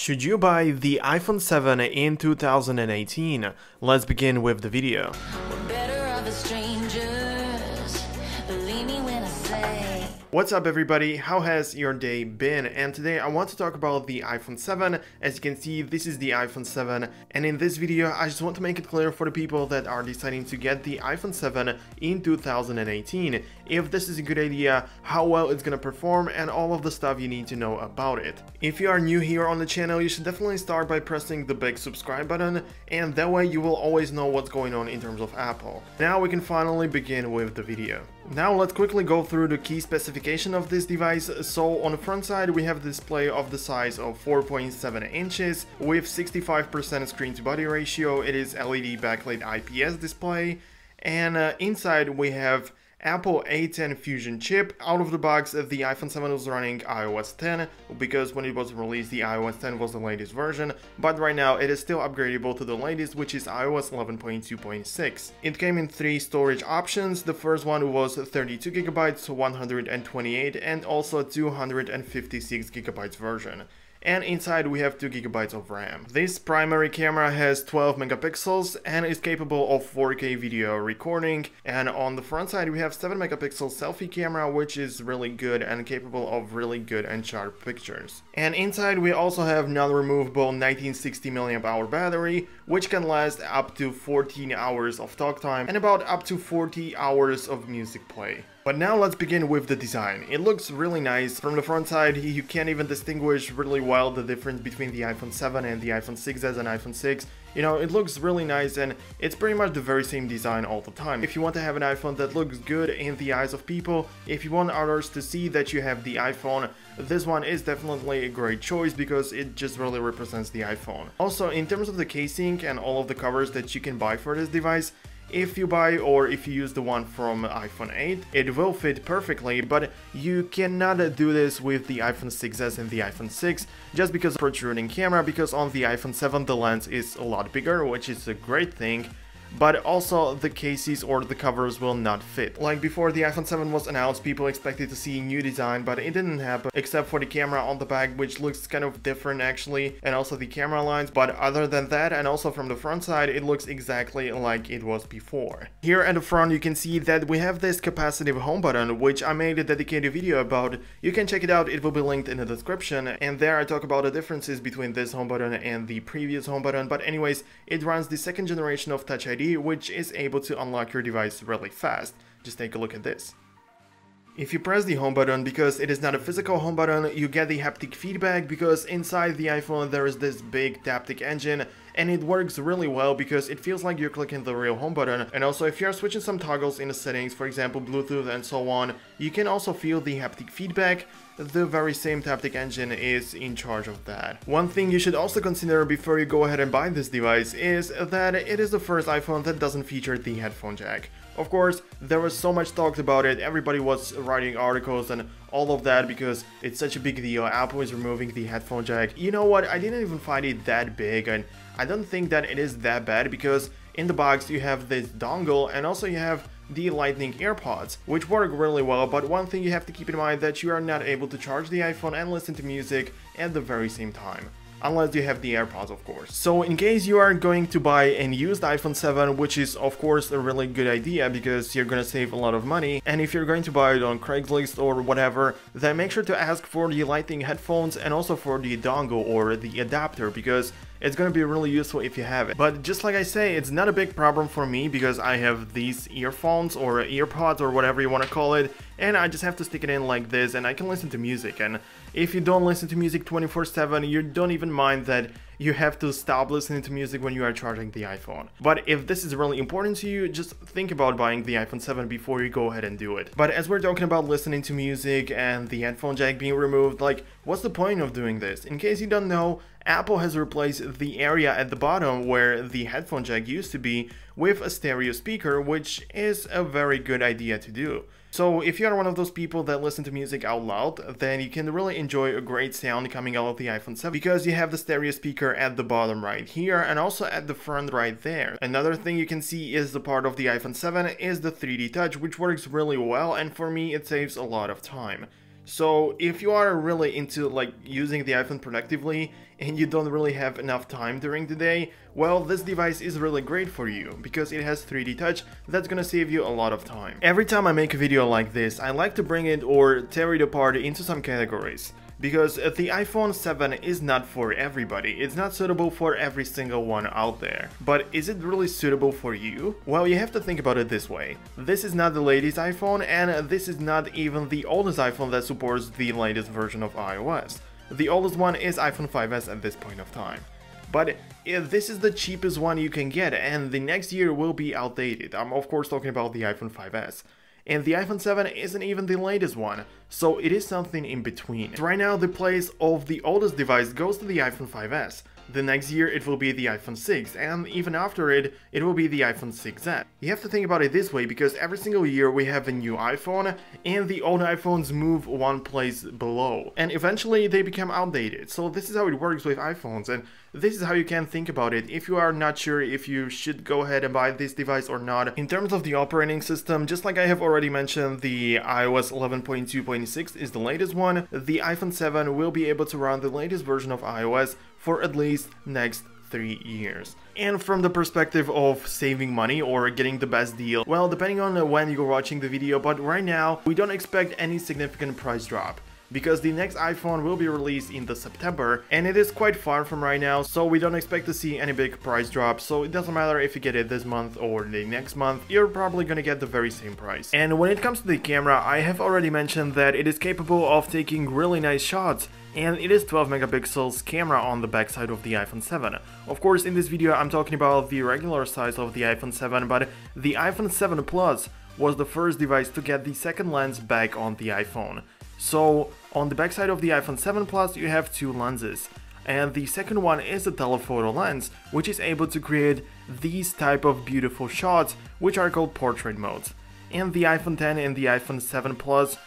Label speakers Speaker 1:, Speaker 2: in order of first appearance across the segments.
Speaker 1: Should you buy the iPhone 7 in 2018? Let's begin with the video. What's up everybody, how has your day been? And today I want to talk about the iPhone 7. As you can see, this is the iPhone 7, and in this video I just want to make it clear for the people that are deciding to get the iPhone 7 in 2018 if this is a good idea, how well it's gonna perform, and all of the stuff you need to know about it. If you are new here on the channel, you should definitely start by pressing the big subscribe button, and that way you will always know what's going on in terms of Apple. Now we can finally begin with the video. Now let's quickly go through the key specification of this device. So on the front side we have a display of the size of 4.7 inches with 65% screen to body ratio. It is LED backlit IPS display, and inside we have Apple A10 Fusion chip. Out of the box, the iPhone 7 was running iOS 10 because when it was released the iOS 10 was the latest version, but right now it is still upgradable to the latest, which is iOS 11.2.6. It came in 3 storage options. The first one was 32 GB, 128 and also 256 GB version. And inside we have 2 GB of RAM. This primary camera has 12 megapixels and is capable of 4K video recording, and on the front side we have 7 megapixel selfie camera, which is really good and capable of really good and sharp pictures. And inside we also have non-removable 1960 mAh battery, which can last up to 14 hours of talk time and about up to 40 hours of music play. But now let's begin with the design. It looks really nice. From the front side, you can't even distinguish really well the difference between the iPhone 7 and the iPhone 6s and iPhone 6. You know, it looks really nice and it's pretty much the very same design all the time. If you want to have an iPhone that looks good in the eyes of people, if you want others to see that you have the iPhone, this one is definitely a great choice because it just really represents the iPhone. Also, in terms of the casing and all of the covers that you can buy for this device, if you buy or if you use the one from iPhone 8, it will fit perfectly, but you cannot do this with the iPhone 6s and the iPhone 6 just because of protruding camera, because on the iPhone 7 the lens is a lot bigger, which is a great thing. But also the cases or the covers will not fit. Like before the iPhone 7 was announced, people expected to see new design, but it didn't happen except for the camera on the back, which looks kind of different actually, and also the camera lines. But other than that, and also from the front side, it looks exactly like it was before. Here at the front you can see that we have this capacitive home button, which I made a dedicated video about. You can check it out, it will be linked in the description, and there I talk about the differences between this home button and the previous home button. But anyways, it runs the second generation of Touch ID, which is able to unlock your device really fast. Just take a look at this. If you press the home button, because it is not a physical home button, you get the haptic feedback because inside the iPhone there is this big haptic engine, and it works really well because it feels like you're clicking the real home button. And also if you're switching some toggles in the settings, for example Bluetooth and so on, you can also feel the haptic feedback. The very same haptic engine is in charge of that. One thing you should also consider before you go ahead and buy this device is that it is the first iPhone that doesn't feature the headphone jack. Of course, there was so much talked about it, everybody was writing articles and all of that because it's such a big deal. Apple is removing the headphone jack. You know what, I didn't even find it that big, and I don't think that it is that bad because in the box you have this dongle and also you have the Lightning AirPods, which work really well. But one thing you have to keep in mind that you are not able to charge the iPhone and listen to music at the very same time. Unless you have the AirPods, of course. So in case you are going to buy a used iPhone 7, which is of course a really good idea because you're gonna save a lot of money, and if you're going to buy it on Craigslist or whatever, then make sure to ask for the Lightning headphones and also for the dongle or the adapter, because it's gonna be really useful if you have it. But just like I say, it's not a big problem for me because I have these earphones or earpods or whatever you want to call it, and I just have to stick it in like this and I can listen to music. And if you don't listen to music 24/7, you don't even mind that you have to stop listening to music when you are charging the iPhone. But if this is really important to you, just think about buying the iPhone 7 before you go ahead and do it. But as we're talking about listening to music and the headphone jack being removed, like, what's the point of doing this? In case you don't know, Apple has replaced the area at the bottom where the headphone jack used to be with a stereo speaker, which is a very good idea to do. So if you are one of those people that listen to music out loud, then you can really enjoy a great sound coming out of the iPhone 7 because you have the stereo speaker at the bottom right here and also at the front right there. Another thing you can see is the part of the iPhone 7 is the 3D touch, which works really well, and for me it saves a lot of time. So if you are really into like using the iPhone productively and you don't really have enough time during the day, well, this device is really great for you because it has 3D touch that's gonna save you a lot of time. Every time I make a video like this, I like to bring it or tear it apart into some categories. Because the iPhone 7 is not for everybody, it's not suitable for every single one out there. But is it really suitable for you? Well, you have to think about it this way. This is not the latest iPhone, and this is not even the oldest iPhone that supports the latest version of iOS. The oldest one is iPhone 5S at this point of time. But this is the cheapest one you can get, and the next year will be outdated. I'm of course talking about the iPhone 5S. And the iPhone 7 isn't even the latest one, so it is something in between. Right now the place of the oldest device goes to the iPhone 5S. The next year it will be the iPhone 6, and even after it, it will be the iPhone 6S. You have to think about it this way, because every single year we have a new iPhone, and the old iPhones move one place below, and eventually they become outdated. So this is how it works with iPhones, and this is how you can think about it if you are not sure if you should go ahead and buy this device or not. In terms of the operating system, just like I have already mentioned, the iOS 11.2.6 is the latest one. The iPhone 7 will be able to run the latest version of iOS for at least next 3 years. And from the perspective of saving money or getting the best deal, well, depending on when you're watching the video, but right now we don't expect any significant price drop, because the next iPhone will be released in the September, and it is quite far from right now, so we don't expect to see any big price drop. So it doesn't matter if you get it this month or the next month, you're probably gonna get the very same price. And when it comes to the camera, I have already mentioned that it is capable of taking really nice shots, and it is 12 megapixels camera on the backside of the iPhone 7. Of course, in this video I'm talking about the regular size of the iPhone 7, but the iPhone 7 Plus was the first device to get the second lens back on the iPhone. So on the backside of the iPhone 7 Plus you have two lenses, and the second one is a telephoto lens, which is able to create these type of beautiful shots, which are called portrait modes. And the iPhone 10 and the iPhone 7 Plus,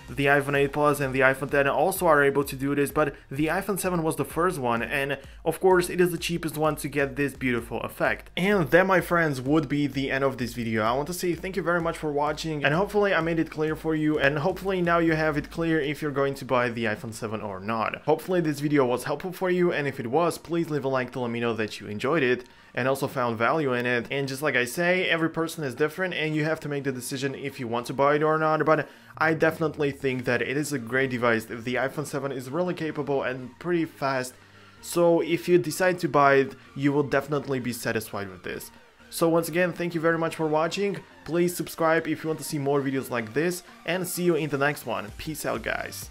Speaker 1: the iPhone 8 Plus and the iPhone 10 also are able to do this, but the iPhone 7 was the first one, and of course it is the cheapest one to get this beautiful effect. And that, my friends, would be the end of this video. I want to say thank you very much for watching, and hopefully I made it clear for you, and hopefully now you have it clear if you're going to buy the iPhone 7 or not. Hopefully this video was helpful for you, and if it was, please leave a like to let me know that you enjoyed it and also found value in it. And just like I say, every person is different and you have to make the decision if you want to buy it or not, but I definitely think that it is a great device. The iPhone 7 is really capable and pretty fast, so if you decide to buy it, you will definitely be satisfied with this. So once again, thank you very much for watching. Please subscribe if you want to see more videos like this, and see you in the next one. Peace out, guys.